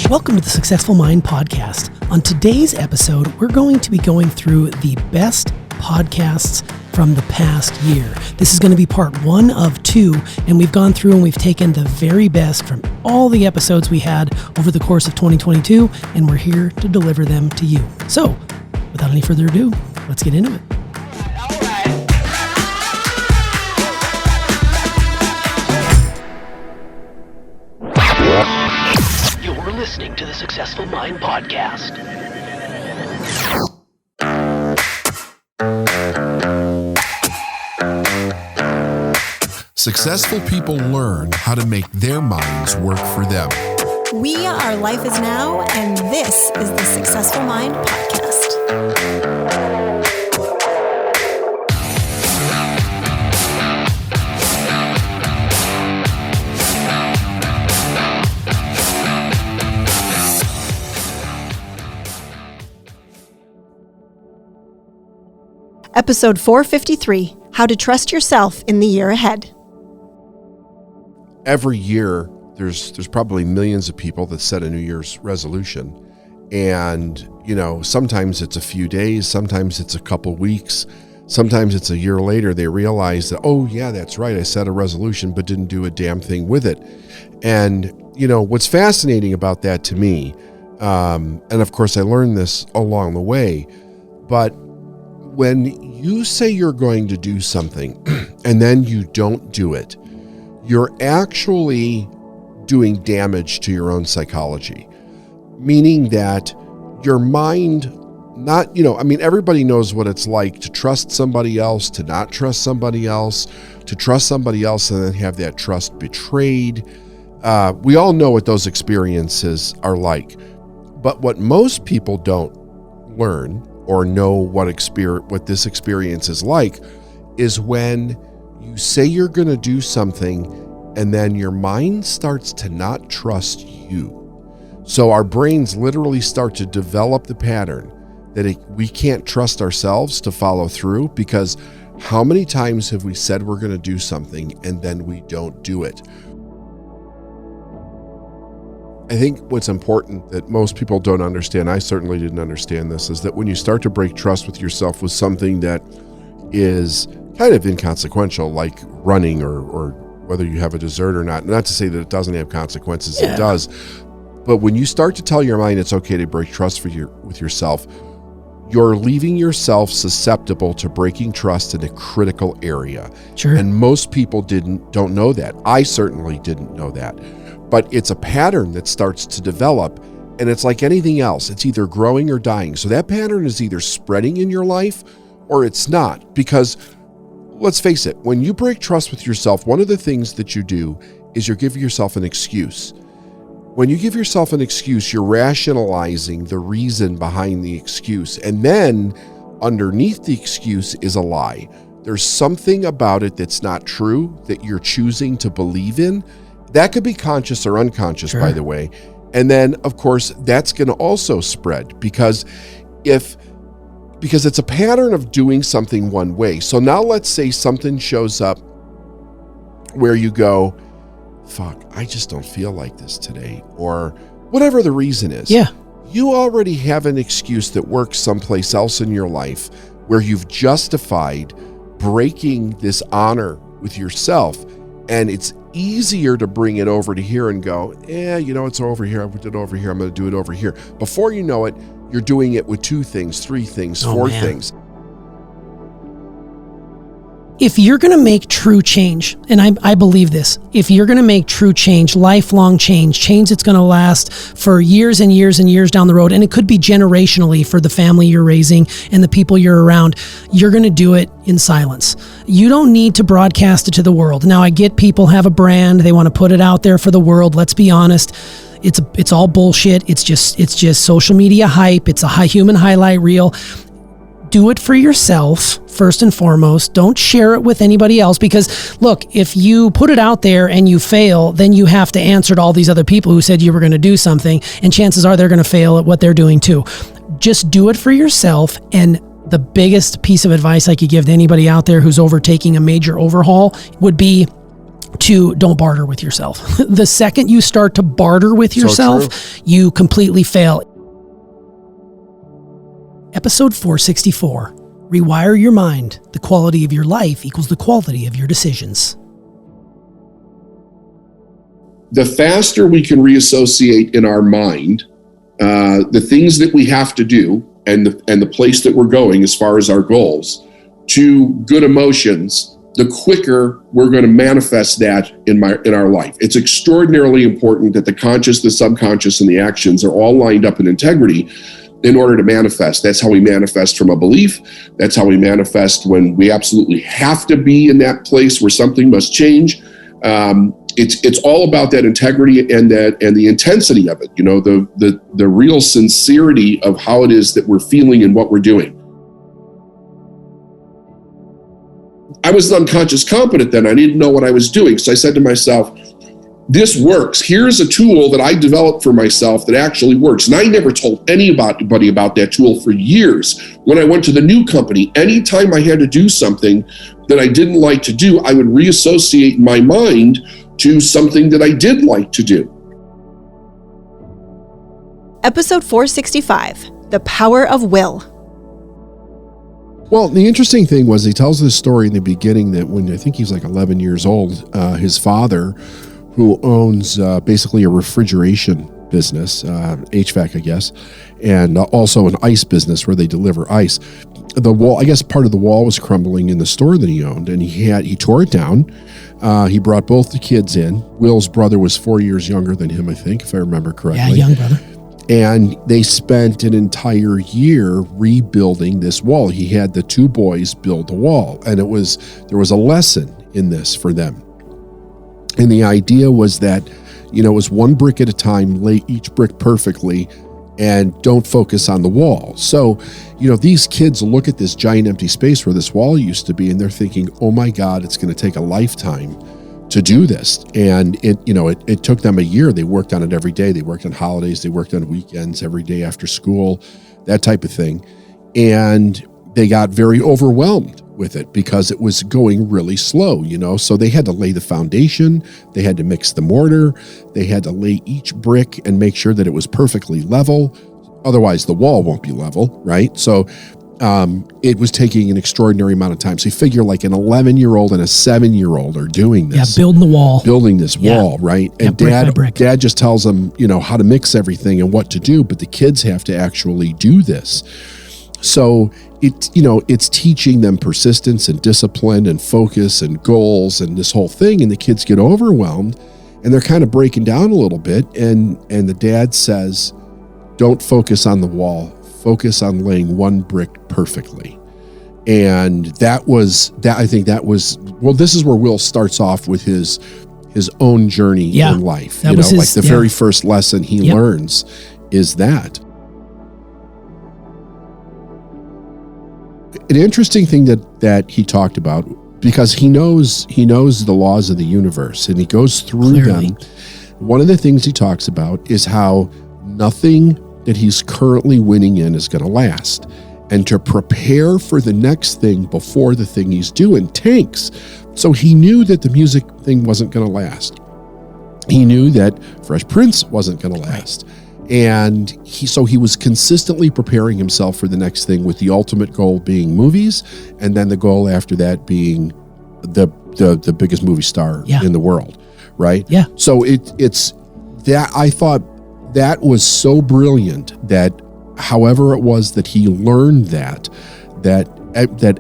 Welcome to the Successful Mind Podcast. On today's episode, we're going to be going through the best podcasts from the past year. This is going to be part 1 of 2, and we've gone through and we've taken the very best from all the episodes we had over the course of 2022, and we're here to deliver them to you. So, without any further ado, let's get into it. You're listening to the Successful Mind Podcast. Successful people learn how to make their minds work for them. We are Life is Now, and this is the Successful Mind Podcast. Episode 453, How to Trust Yourself in the Year Ahead. Every year, there's probably millions of people that set a New Year's resolution. And, sometimes it's a few days, sometimes it's a couple weeks, sometimes it's a year later, they realize that, oh yeah, that's right, I set a resolution, but didn't do a damn thing with it. And, what's fascinating about that to me, and of course I learned this along the way, but when you say you're going to do something and then you don't do it, you're actually doing damage to your own psychology, meaning that your mind, everybody knows what it's like to trust somebody else, to not trust somebody else, to trust somebody else and then have that trust betrayed. We all know what those experiences are like. But what most people don't learn or know what this experience is like is when you say you're going to do something and then your mind starts to not trust you. So our brains literally start to develop the pattern that we can't trust ourselves to follow through, because how many times have we said we're going to do something and then we don't do it? I think what's important that most people don't understand, I certainly didn't understand this, is that when you start to break trust with yourself with something that is kind of inconsequential, like running or whether you have a dessert or not to say that it doesn't have consequences, It does. But when you start to tell your mind it's okay to break trust with yourself, you're leaving yourself susceptible to breaking trust in a critical area. Sure. And most people don't know that. I certainly didn't know that. But it's a pattern that starts to develop, and it's like anything else. It's either growing or dying. So that pattern is either spreading in your life or it's not. Because let's face it, when you break trust with yourself, one of the things that you do is you give yourself an excuse. When you give yourself an excuse, you're rationalizing the reason behind the excuse. And then underneath the excuse is a lie. There's something about it that's not true that you're choosing to believe in. That could be conscious or unconscious, By the way. And then, of course, that's going to also spread because it's a pattern of doing something one way. So now let's say something shows up where you go, fuck, I just don't feel like this today, or whatever the reason is. Yeah. You already have an excuse that works someplace else in your life where you've justified breaking this honor with yourself. And it's easier to bring it over to here and go, it's over here. I put it over here. I'm going to do it over here. Before you know it, you're doing it with 2 things, 3 things, 4 things. If you're going to make true change, and I believe this, if you're going to make true change, lifelong change that's going to last for years and years and years down the road, and it could be generationally for the family you're raising and the people you're around, you're going to do it in silence. You don't need to broadcast it to the world. Now, I get people have a brand, they want to put it out there for the world. Let's be honest. It's all bullshit. It's just social media hype. It's a human highlight reel. Do it for yourself, first and foremost. Don't share it with anybody else, because look, if you put it out there and you fail, then you have to answer to all these other people who said you were going to do something, and chances are they're going to fail at what they're doing too. Just do it for yourself. And the biggest piece of advice I could give to anybody out there who's overtaking a major overhaul would be to don't barter with yourself. The second you start to barter with yourself, you completely fail. Episode 464, Rewire Your Mind. The quality of your life equals the quality of your decisions. The faster we can reassociate in our mind the things that we have to do and the place that we're going as far as our goals to good emotions, the quicker we're going to manifest that in our life. It's extraordinarily important that the conscious, the subconscious, and the actions are all lined up in integrity in order to manifest. That's how we manifest from a belief. That's how we manifest when we absolutely have to be in that place where something must change. It's all about that integrity and the intensity of it. You know, the real sincerity of how it is that we're feeling and what we're doing. I was an unconscious competent then. I didn't know what I was doing. So I said to myself, this works. Here's a tool that I developed for myself that actually works. And I never told anybody about that tool for years. When I went to the new company, anytime I had to do something that I didn't like to do, I would reassociate my mind to something that I did like to do. Episode 465, The Power of Will. Well, the interesting thing was he tells this story in the beginning that when I think he's like 11 years old, his father, who owns basically a refrigeration business, HVAC, I guess, and also an ice business where they deliver ice. The wall, I guess part of the wall was crumbling in the store that he owned, and he tore it down. He brought both the kids in. Will's brother was 4 years younger than him, I think, if I remember correctly. Yeah, young brother. And they spent an entire year rebuilding this wall. He had the two boys build the wall, and there was a lesson in this for them. And the idea was that, you know, it was one brick at a time, lay each brick perfectly, and don't focus on the wall. So, you know, these kids look at this giant empty space where this wall used to be, and they're thinking, oh my God, it's going to take a lifetime to do this. And it took them a year. They worked on it every day. They worked on holidays. They worked on weekends, every day after school, that type of thing. And they got very overwhelmed with it because it was going really slow, you know? So they had to lay the foundation. They had to mix the mortar. They had to lay each brick and make sure that it was perfectly level. Otherwise the wall won't be level, right? So it was taking an extraordinary amount of time. So you figure like an 11-year-old and a 7-year-old are doing this. Yeah, building this wall, right? And dad just tells them, you know, how to mix everything and what to do, but the kids have to actually do this. So it's teaching them persistence and discipline and focus and goals and this whole thing. And the kids get overwhelmed and they're kind of breaking down a little bit. And the dad says, don't focus on the wall. Focus on laying one brick perfectly. And I think that was, this is where Will starts off with his own journey in life. The very first lesson he learns is that. An interesting thing that he talked about, because he knows the laws of the universe and he goes through them. One of the things he talks about is how nothing that he's currently winning in is going to last, and to prepare for the next thing before the thing he's doing tanks. So he knew that the music thing wasn't going to last. He knew that Fresh Prince wasn't going to last. And he was consistently preparing himself for the next thing, with the ultimate goal being movies, and then the goal after that being the biggest movie star in the world, right? Yeah. So it's that I thought that was so brilliant that however it was that he learned that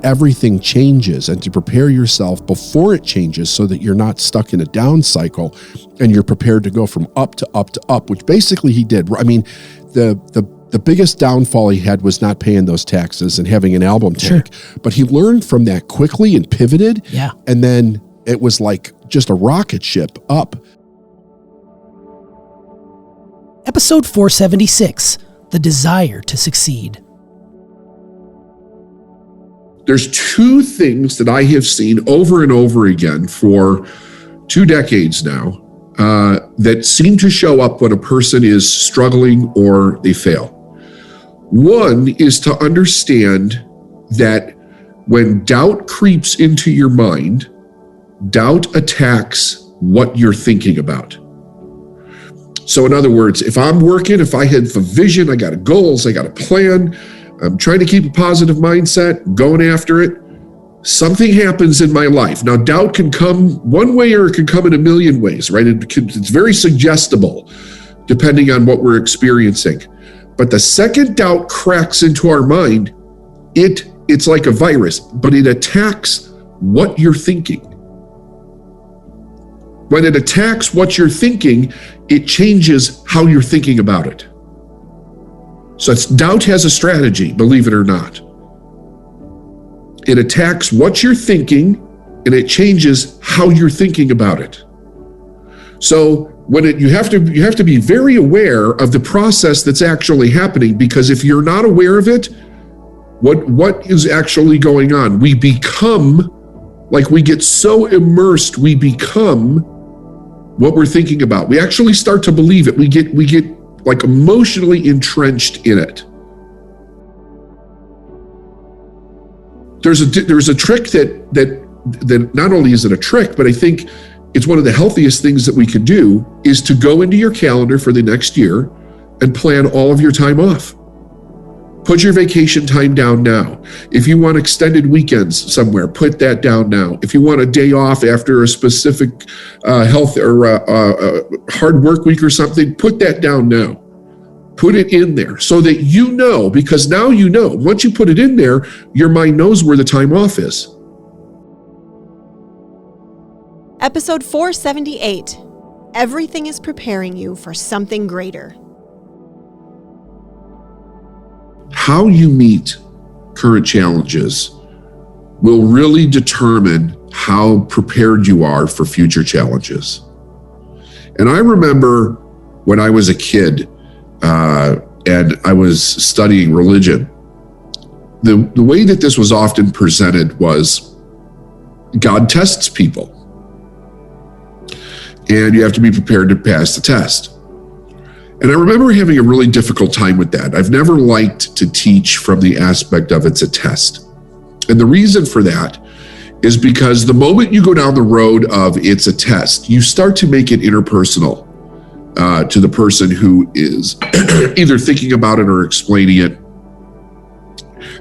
everything changes, and to prepare yourself before it changes so that you're not stuck in a down cycle and you're prepared to go from up to up to up, which basically he did. I mean, the biggest downfall he had was not paying those taxes and having an album tank, but he learned from that quickly and pivoted. Yeah. And then it was like just a rocket ship up. Episode 476, The Desire to Succeed. There's two things that I have seen over and over again for 2 decades now that seem to show up when a person is struggling or they fail. One is to understand that when doubt creeps into your mind, doubt attacks what you're thinking about. So in other words, if I'm working, if I have a vision, I got goals, I got a plan, I'm trying to keep a positive mindset, going after it, something happens in my life. Now, doubt can come one way or it can come in a million ways, right? It's very suggestible depending on what we're experiencing. But the second doubt cracks into our mind, it's like a virus, but it attacks what you're thinking. When it attacks what you're thinking, it changes how you're thinking about it. So doubt has a strategy, believe it or not. It attacks what you're thinking and it changes how you're thinking about it. So you have to be very aware of the process that's actually happening, because if you're not aware of it, what is actually going on? We become, like we get so immersed, we become what we're thinking about. We actually start to believe it. We get like emotionally entrenched in it. There's a trick that not only is it a trick, but I think it's one of the healthiest things that we can do, is to go into your calendar for the next year and plan all of your time off. Put your vacation time down now. If you want extended weekends somewhere, put that down now. If you want a day off after a specific health or hard work week or something, put that down now. Put it in there so that you know, because now you know. Once you put it in there, your mind knows where the time off is. Episode 478. Everything is preparing you for something greater. How you meet current challenges will really determine how prepared you are for future challenges. And I remember when I was a kid and I was studying religion, the way that this was often presented was God tests people. And you have to be prepared to pass the test. And I remember having a really difficult time with that. I've never liked to teach from the aspect of it's a test. And the reason for that is because the moment you go down the road of it's a test, you start to make it interpersonal to the person who is either thinking about it or explaining it.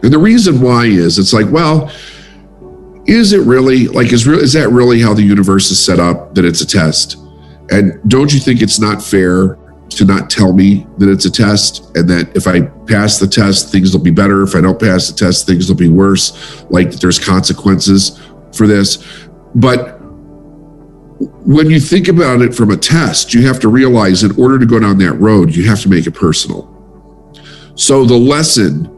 And the reason why is it's like, well, is it really, like, is that really how the universe is set up, that it's a test? And don't you think it's not fair to not tell me that it's a test, and that if I pass the test, things will be better. If I don't pass the test, things will be worse, like there's consequences for this. But when you think about it from a test, you have to realize in order to go down that road, you have to make it personal. So the lesson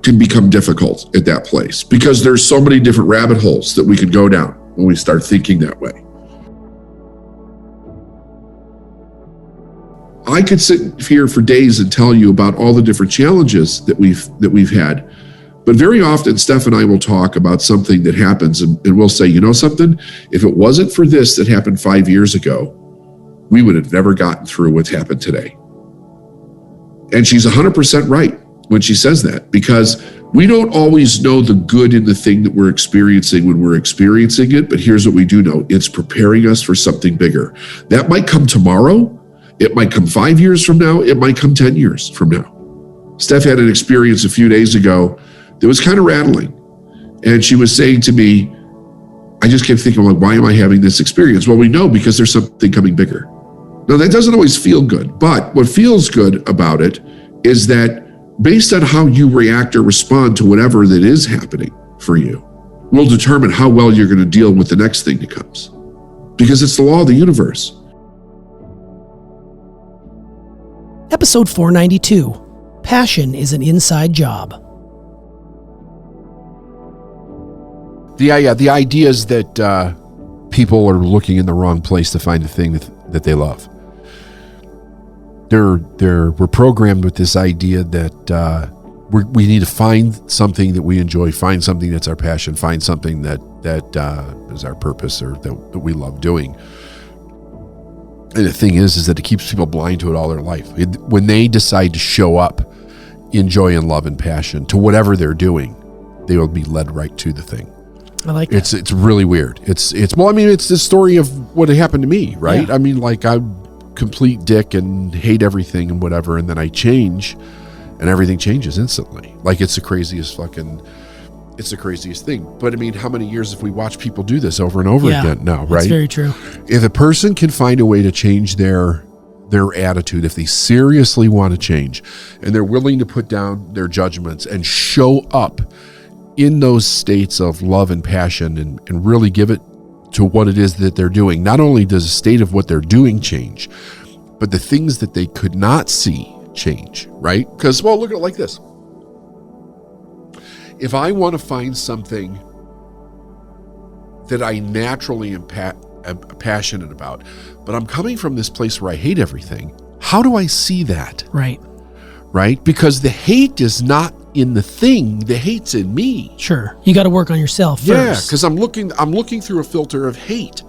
can become difficult at that place because there's so many different rabbit holes that we could go down when we start thinking that way. I could sit here for days and tell you about all the different challenges that we've had. But very often, Steph and I will talk about something that happens and we'll say, you know something, if it wasn't for this that happened 5 years ago, we would have never gotten through what's happened today. And she's 100% right when she says that, because we don't always know the good in the thing that we're experiencing when we're experiencing it. But here's what we do know. It's preparing us for something bigger. That might come tomorrow. It might come 5 years from now. It might come 10 years from now. Steph had an experience a few days ago that was kind of rattling. And she was saying to me, I just kept thinking, like, why am I having this experience? Well, we know because there's something coming bigger. Now, that doesn't always feel good. But what feels good about it is that based on how you react or respond to whatever that is happening for you will determine how well you're going to deal with the next thing that comes. Because it's the law of the universe. Episode 492. Passion is an inside job. The idea is that people are looking in the wrong place to find the thing that they love. We're programmed with this idea that we need to find something that we enjoy, find something that's our passion, find something that is our purpose or that we love doing. And the thing is that it keeps people blind to it all their life. When they decide to show up in joy and love and passion to whatever they're doing, they will be led right to the thing. I like that. It's really weird. It's well, I mean, it's the story of what happened to me, right? Yeah. I mean, like, I'm complete dick and hate everything and whatever, and then I change and everything changes instantly. Like, it's the craziest thing. But I mean, how many years have we watched people do this over and over again now, right? That's very true. If a person can find a way to change their attitude, if they seriously want to change and they're willing to put down their judgments and show up in those states of love and passion and really give it to what it is that they're doing, not only does the state of what they're doing change, but the things that they could not see change, right? Because, well, look at it like this. If I want to find something that I naturally am passionate about, but I'm coming from this place where I hate everything, how do I see that? Right. Right? Because the hate is not in the thing, the hate's in me. Sure. You got to work on yourself first. Yeah, because I'm looking through a filter of hate.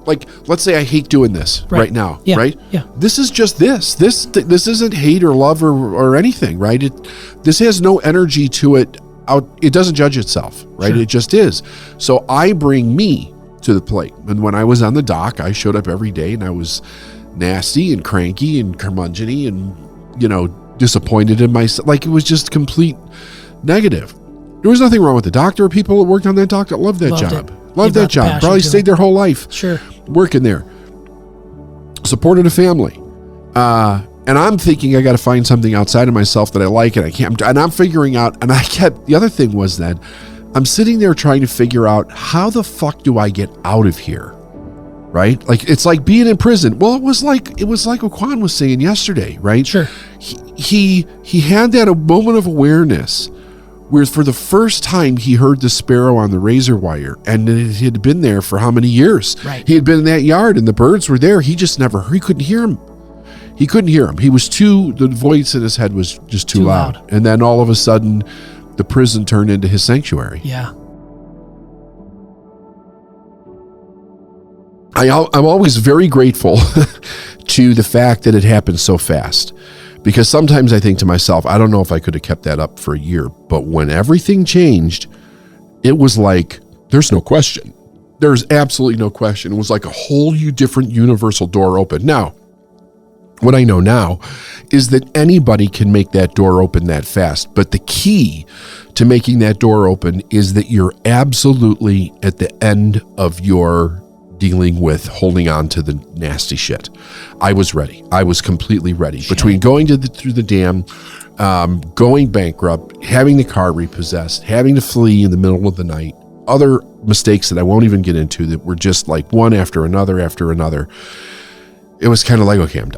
Like, let's say I hate doing this right now, Yeah. right? Yeah. This is just this. This isn't hate or love or anything, right? This has no energy to it. It doesn't judge itself, right? Sure. It just is. So I bring me to the plate. And when I was on the dock, I showed up every day and I was nasty and cranky and curmudgeon-y and, disappointed in myself. Like, it was just complete negative. There was nothing wrong with the doctor or people that worked on that dock that loved that job. Loved that job. Probably stayed their whole life. Sure. Working there. Supported a family. And I'm thinking I got to find something outside of myself that I like, and I can't. And I'm figuring out, and the other thing was that I'm sitting there trying to figure out, how the fuck do I get out of here? Right? Like, it's like being in prison. Well, it was like what Quan was saying yesterday, right? Sure. He had that a moment of awareness where for the first time he heard the sparrow on the razor wire, and it had been there for how many years? Right. He had been in that yard and the birds were there. He couldn't hear him. He couldn't hear him. The voice in his head was just too loud. And then all of a sudden, the prison turned into his sanctuary. Yeah. I'm always very grateful to the fact that it happened so fast, because sometimes I think to myself, I don't know if I could have kept that up for a year, but when everything changed, it was like, there's no question. There's absolutely no question. It was like a whole different universal door open. Now, what I know now is that anybody can make that door open that fast, but the key to making that door open is that you're absolutely at the end of your dealing with holding on to the nasty shit. I was ready. I was completely ready. Shit. Between going through the dam, going bankrupt, having the car repossessed, having to flee in the middle of the night, other mistakes that I won't even get into that were just like one after another. It was kind of like, okay, I'm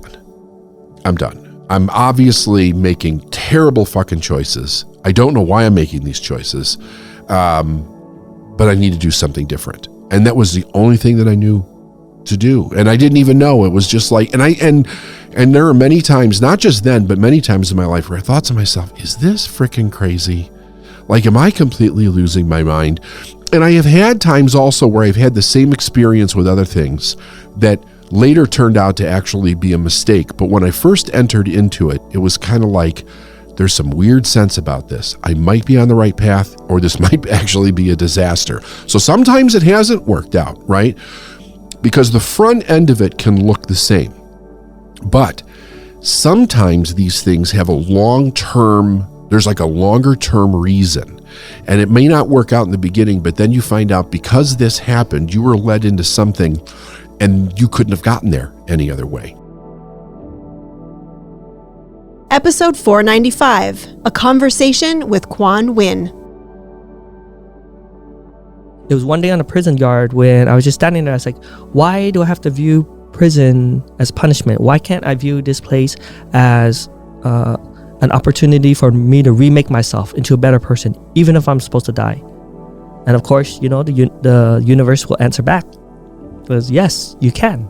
done. I'm obviously making terrible fucking choices. I don't know why I'm making these choices, but I need to do something different. And that was the only thing that I knew to do. And I didn't even know. It was just like, and there are many times, not just then, but many times in my life where I thought to myself, is this freaking crazy? Like, am I completely losing my mind? And I have had times also where I've had the same experience with other things that later turned out to actually be a mistake. But when I first entered into it, it was kind of like, there's some weird sense about this. I might be on the right path, or this might actually be a disaster. So sometimes it hasn't worked out, right? Because the front end of it can look the same. But sometimes these things have there's like a longer term reason. And it may not work out in the beginning, but then you find out because this happened, you were led into something and you couldn't have gotten there any other way. Episode 495, a conversation with Quan Nguyen. It was one day on a prison yard when I was just standing there. I was like, why do I have to view prison as punishment? Why can't I view this place as an opportunity for me to remake myself into a better person, even if I'm supposed to die? And of course, the universe will answer back. It was, yes, you can.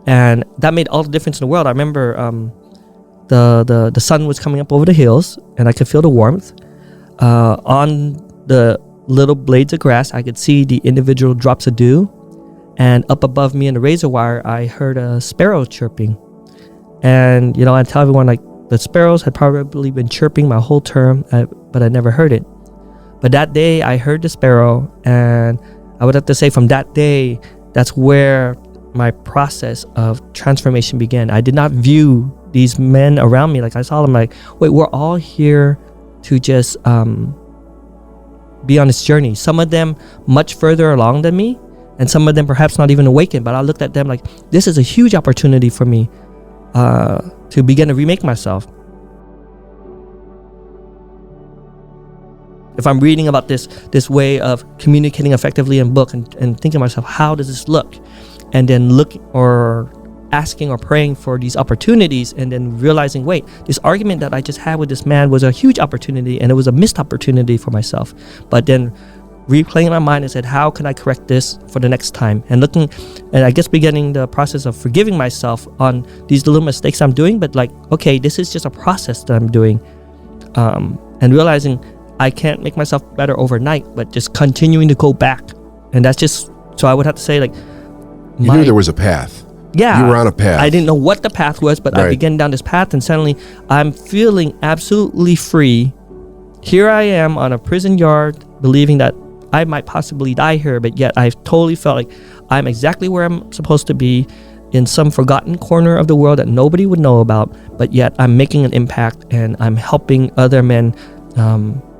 And that made all the difference in the world. I remember the sun was coming up over the hills, and I could feel the warmth. On the little blades of grass, I could see the individual drops of dew. And up above me in the razor wire, I heard a sparrow chirping. And, I tell everyone, like, the sparrows had probably been chirping my whole term, but I never heard it. But that day I heard the sparrow, and I would have to say from that day, that's where my process of transformation began. I did not view these men around me like I saw them like, wait, we're all here to just be on this journey. Some of them much further along than me, and some of them perhaps not even awakened, but I looked at them like, this is a huge opportunity for me to begin to remake myself. If I'm reading about this way of communicating effectively in book and thinking to myself, how does this look? And then asking or praying for these opportunities, and then realizing, wait, this argument that I just had with this man was a huge opportunity, and it was a missed opportunity for myself. But then replaying in my mind, I said, how can I correct this for the next time? And I guess beginning the process of forgiving myself on these little mistakes I'm doing, but like, okay, this is just a process that I'm doing. And realizing I can't make myself better overnight, but just continuing to go back. And that's just, so I would have to say, like, you knew there was a path. Yeah. You were on a path. I didn't know what the path was, but I began down this path, and suddenly I'm feeling absolutely free. Here I am on a prison yard, believing that I might possibly die here, but yet I've totally felt like I'm exactly where I'm supposed to be, in some forgotten corner of the world that nobody would know about, but yet I'm making an impact, and I'm helping other men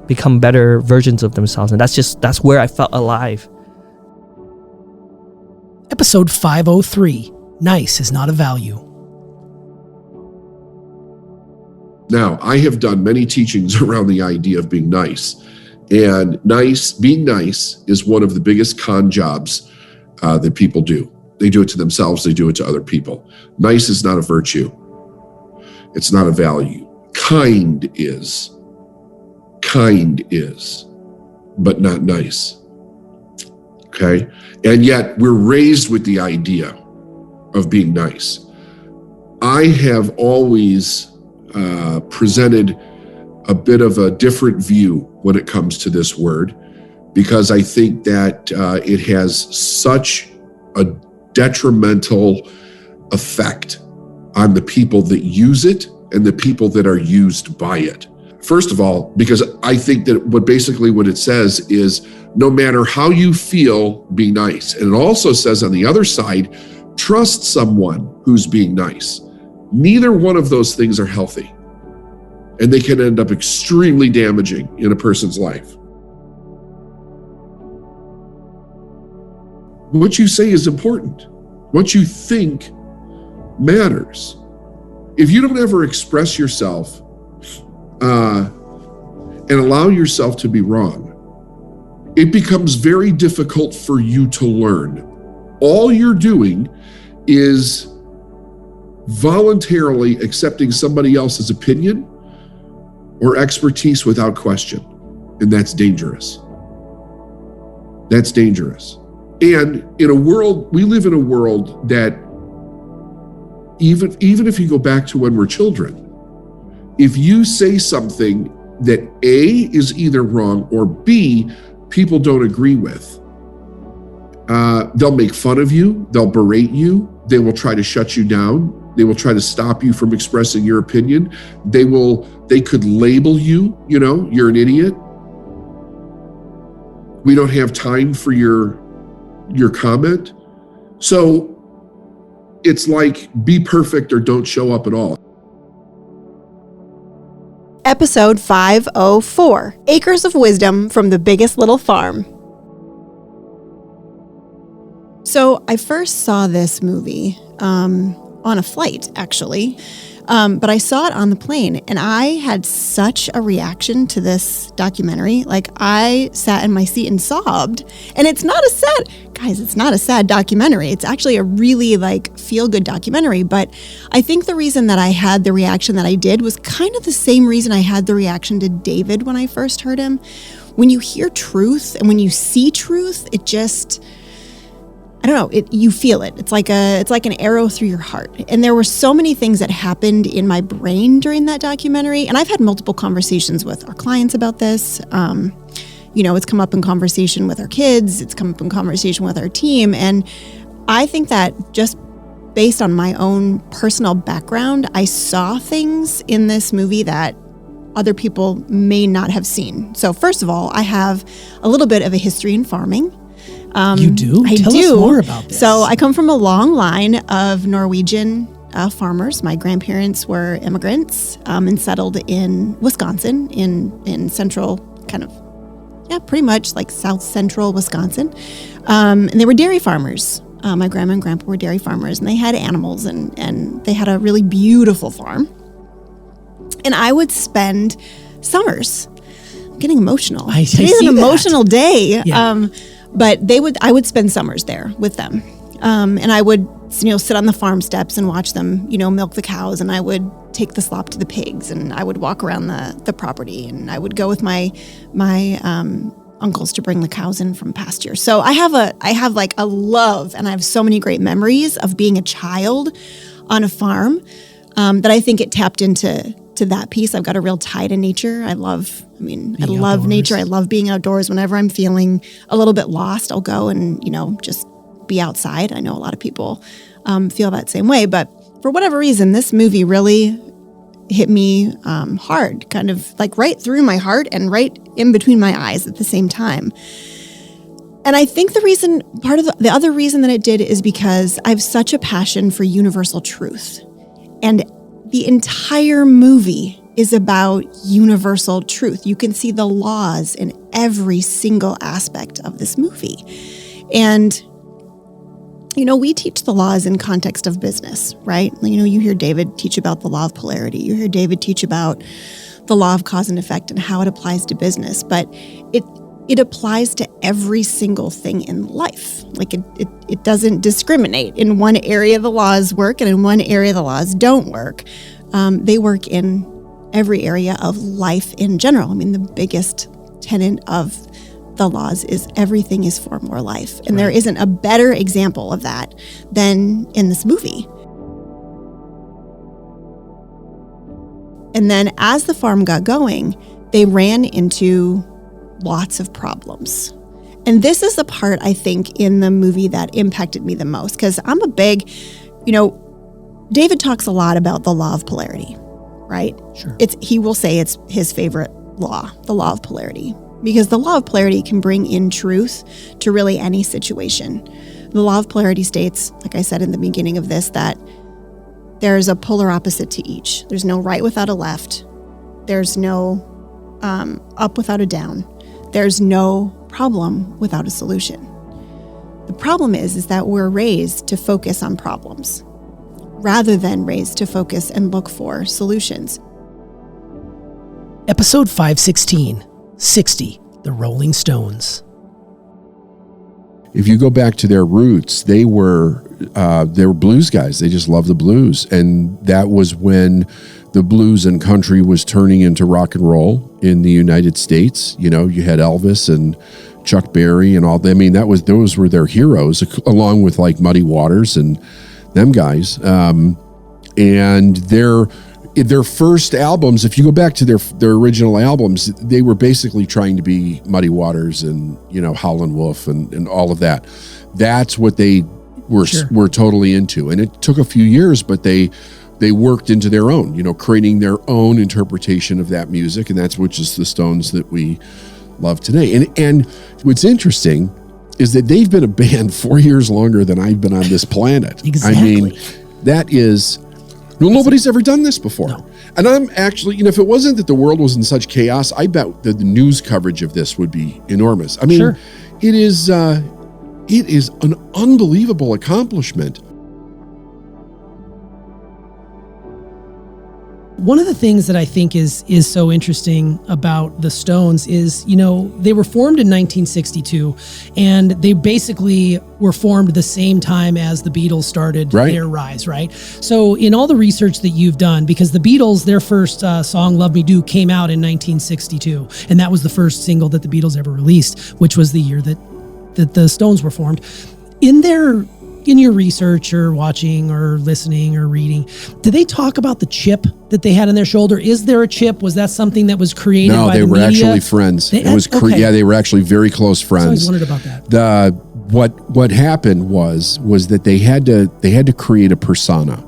become better versions of themselves. And that's where I felt alive. Episode 503, Nice is Not a Value. Now, I have done many teachings around the idea of being nice. And being nice is one of the biggest con jobs that people do. They do it to themselves, they do it to other people. Nice is not a virtue. It's not a value. Kind is, but not nice. Okay? And yet we're raised with the idea of being nice. I have always presented a bit of a different view when it comes to this word, because I think that it has such a detrimental effect on the people that use it and the people that are used by it. First of all, because I think that what it says is, no matter how you feel, be nice. And it also says on the other side, trust someone who's being nice. Neither one of those things are healthy, and they can end up extremely damaging in a person's life. What you say is important. What you think matters. If you don't ever express yourself and allow yourself to be wrong, it becomes very difficult for you to learn. All you're doing is voluntarily accepting somebody else's opinion or expertise without question. And that's dangerous. That's dangerous. And we live in a world that even if you go back to when we're children, if you say something that A, is either wrong, or B, people don't agree with, they'll make fun of you, they'll berate you, they will try to shut you down, they will try to stop you from expressing your opinion, they could label you, you're an idiot. We don't have time for your comment. So it's like, be perfect or don't show up at all. Episode 504, Acres of Wisdom from the Biggest Little Farm. So I first saw this movie on a flight, actually. But I saw it on the plane, and I had such a reaction to this documentary. Like, I sat in my seat and sobbed. And it's not a sad documentary. It's actually a really feel-good documentary. But I think the reason that I had the reaction that I did was kind of the same reason I had the reaction to David when I first heard him. When you hear truth and when you see truth, it just, I don't know, you feel it. It's like an arrow through your heart. And there were so many things that happened in my brain during that documentary. And I've had multiple conversations with our clients about this. It's come up in conversation with our kids. It's come up in conversation with our team. And I think that just based on my own personal background, I saw things in this movie that other people may not have seen. So first of all, I have a little bit of a history in farming. You do? Tell us more about this. So I come from a long line of Norwegian farmers. My grandparents were immigrants and settled in Wisconsin, in central pretty much like south central Wisconsin. And they were dairy farmers. My grandma and grandpa were dairy farmers, and they had animals, and they had a really beautiful farm. And I would spend summers. I'm getting emotional. Today's an emotional day. Yeah. But I would spend summers there with them. And I would, sit on the farm steps and watch them, milk the cows, and I would take the slop to the pigs, and I would walk around the property, and I would go with my uncles to bring the cows in from pasture. So I have like a love, and I have so many great memories of being a child on a farm that I think it tapped into that piece. I've got a real tie to nature. I love nature. I love being outdoors. Whenever I'm feeling a little bit lost, I'll go and, just be outside. I know a lot of people feel that same way, but for whatever reason, this movie really hit me hard, kind of like right through my heart and right in between my eyes at the same time. And I think the other reason that it did is because I have such a passion for universal truth. And the entire movie is about universal truth. You can see the laws in every single aspect of this movie. And, we teach the laws in context of business, right? You hear David teach about the law of polarity. You hear David teach about the law of cause and effect and how it applies to business. But it applies to every single thing in life. Like it doesn't discriminate. In one area the laws work, and in one area the laws don't work. They work in every area of life in general. The biggest tenet of the laws is everything is for more life. And there isn't a better example of that than in this movie. And then as the farm got going, they ran into lots of problems. And this is the part, I think, in the movie that impacted me the most, because I'm a big, David talks a lot about the law of polarity, right? Sure. He will say it's his favorite law, the law of polarity, because the law of polarity can bring in truth to really any situation. The law of polarity states, like I said in the beginning of this, that there's a polar opposite to each. There's no right without a left. There's no up without a down. There's no problem without a solution. The problem is that we're raised to focus on problems rather than raised to focus and look for solutions. Episode 516, 60, The Rolling Stones. If you go back to their roots, they were blues guys. They just loved the blues. And that was when the blues and country was turning into rock and roll in the United States. You had Elvis and Chuck Berry and all. Those were their heroes, along with like Muddy Waters and them guys. And their first albums, if you go back to their original albums, they were basically trying to be Muddy Waters and, Howlin' Wolf and all of that. That's what they were totally into. And it took a few years, but they worked into their own, creating their own interpretation of that music. And that's which is the Stones that we love today. And what's interesting is that they've been a band 4 years longer than I've been on this planet. Exactly. That is... Well, nobody's ever done this before. No. And I'm actually, if it wasn't that the world was in such chaos, I bet that the news coverage of this would be enormous. Sure. It is an unbelievable accomplishment. One of the things that I think is so interesting about the Stones is, they were formed in 1962, and they basically were formed the same time as the Beatles started their rise, right? So in all the research that you've done, because the Beatles, their first song, Love Me Do, came out in 1962, and that was the first single that the Beatles ever released, which was the year that the Stones were formed. In your research or watching or listening or reading, did they talk about the chip that they had on their shoulder? Is there a chip? Was that something that was created by the media? No, they were actually friends. They were actually very close friends. I always wondered about that. What happened was that they had to create a persona.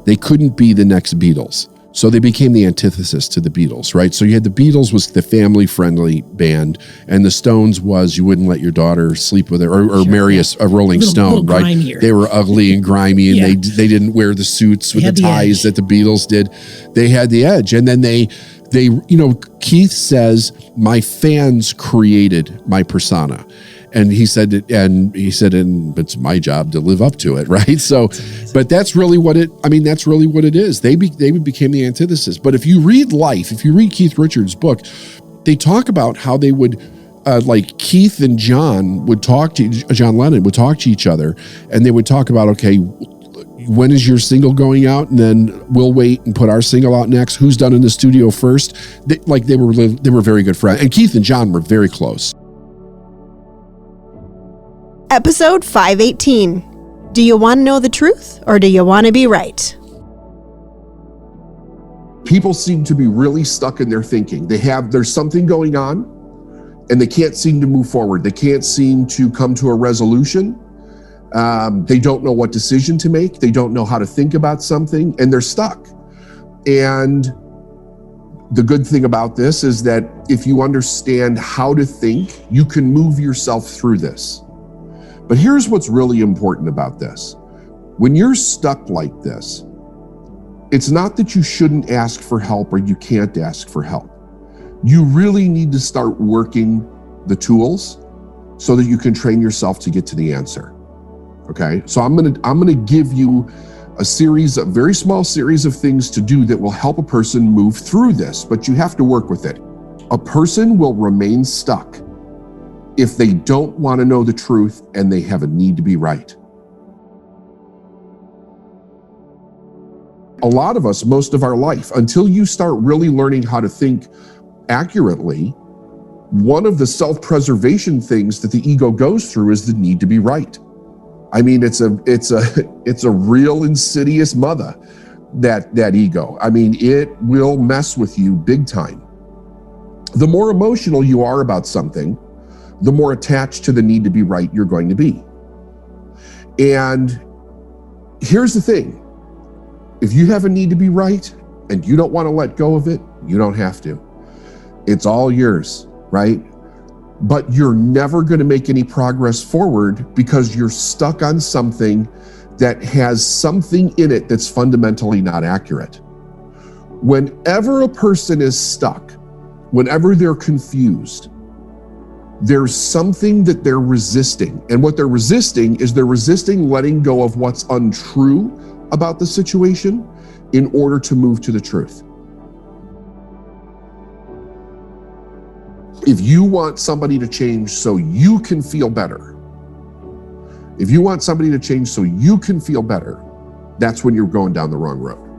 They couldn't be the next Beatles. So they became the antithesis to the Beatles, right? So you had the Beatles was the family-friendly band, and the Stones was you wouldn't let your daughter sleep with her or marry a Rolling Stone, right? Grimier. They were ugly and grimy, and they didn't wear the suits with the ties that the Beatles did. They had the edge, and then they Keith says, my fans created my persona. And he said, and it's my job to live up to it, right? So, but that's really what it is. They became the antithesis. But if you read if you read Keith Richards' book, they talk about how they would, like Keith and John Lennon would talk to each other, and they would talk about, okay, when is your single going out? And then we'll wait and put our single out next. Who's done in the studio first? They were very good friends. And Keith and John were very close. Episode 518. Do you want to know the truth or do you want to be right? People seem to be really stuck in their thinking. There's something going on and they can't seem to move forward. They can't seem to come to a resolution. They don't know what decision to make. They don't know how to think about something, and they're stuck. And the good thing about this is that if you understand how to think, you can move yourself through this. But here's what's really important about this. When you're stuck like this, it's not that you shouldn't ask for help or you can't ask for help. You really need to start working the tools so that you can train yourself to get to the answer. Okay, so I'm gonna give you a very small series of things to do that will help a person move through this, but you have to work with it. A person will remain stuck if they don't want to know the truth and they have a need to be right. A lot of us, most of our life, until you start really learning how to think accurately, one of the self-preservation things that the ego goes through is the need to be right. I mean, it's a real insidious mother, that ego. I mean, it will mess with you big time. The more emotional you are about something, the more attached to the need to be right you're going to be. And here's the thing. If you have a need to be right and you don't want to let go of it, you don't have to. It's all yours, right? But you're never going to make any progress forward because you're stuck on something that has something in it that's fundamentally not accurate. Whenever a person is stuck, whenever they're confused, there's something that they're resisting. And what they're resisting is letting go of what's untrue about the situation in order to move to the truth. If you want somebody to change so you can feel better, that's when you're going down the wrong road.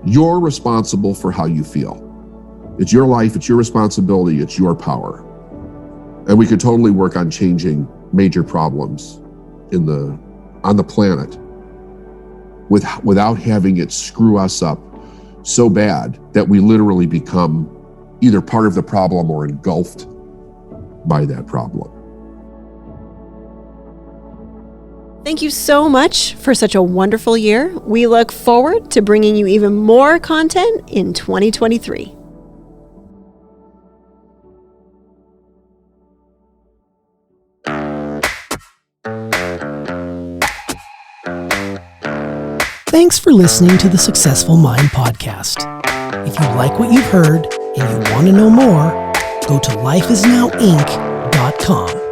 You're responsible for how you feel. It's your life, it's your responsibility, it's your power. And we could totally work on changing major problems on the planet without having it screw us up so bad that we literally become either part of the problem or engulfed by that problem. Thank you so much for such a wonderful year. We look forward to bringing you even more content in 2023. Thanks for listening to the Successful Mind podcast. If you like what you've heard and you want to know more, go to lifeisnowinc.com.